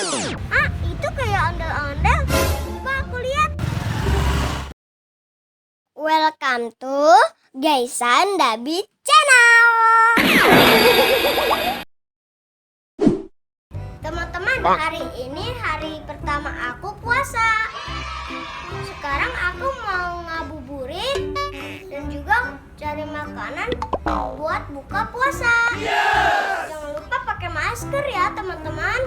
Ah, itu kayak ondel-ondel. Coba aku lihat. Welcome to Gaisan Dabi Channel. Teman-teman, hari ini hari pertama aku puasa. Sekarang aku mau ngabuburit dan juga cari makanan buat buka puasa. Jangan lupa pakai masker ya, teman-teman.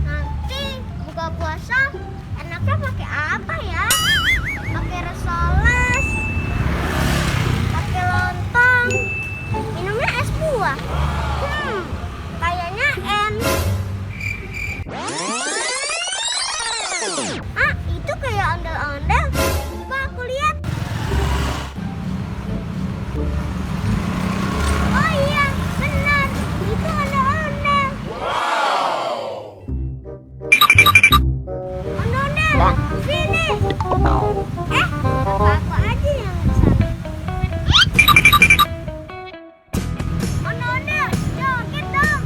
Nanti buka puasa enaknya pakai apa ya? Pakai resoles, pakai lontong, minumnya es buah. Kayaknya Ah, itu kayak ondel-ondel. Coba aku lihat. Oh iya, benar. Itu ondel-ondel. Ondel-ondel, sini. Aku aja yang kesana. Ondel-ondel, joget dong.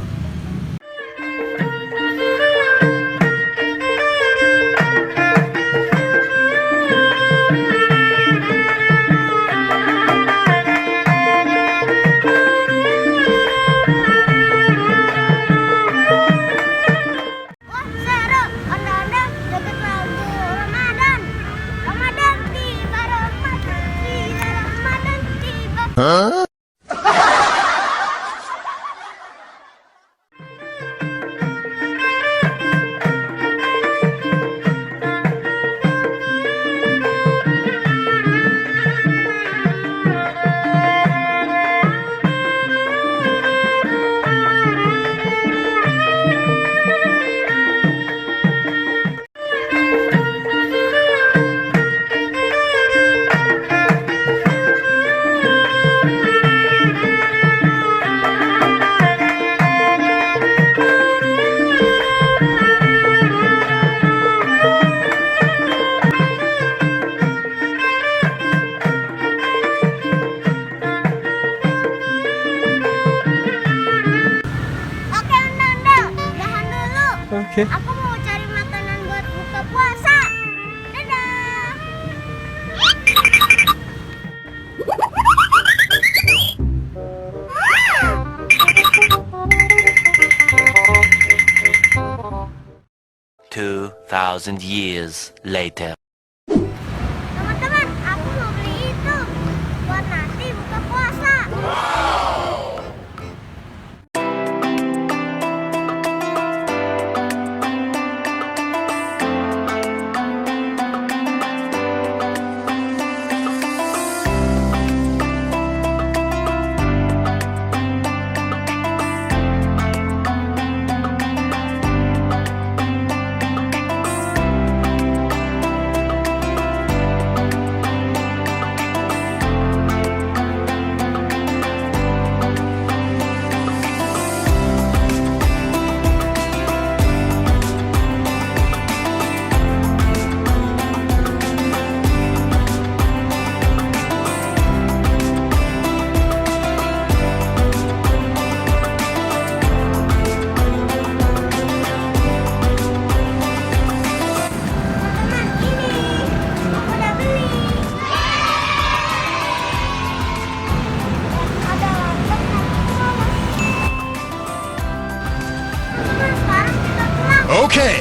Wah, seru. Ondel-ondel joget lagu Ramadan. Ramadan tiba, Ramadan tiba, Ramadan tiba. Oke, ondel-ondel, tahan dulu. Oke. Aku mau cari makanan buat buka puasa. Dadah. 2,000 years later. Teman-teman, aku mau beli itu buat nanti buka puasa. Teman-teman, ini aku udah beli. Ada lontong dan kue. Teman-teman, sekarang kita pulang. Okay.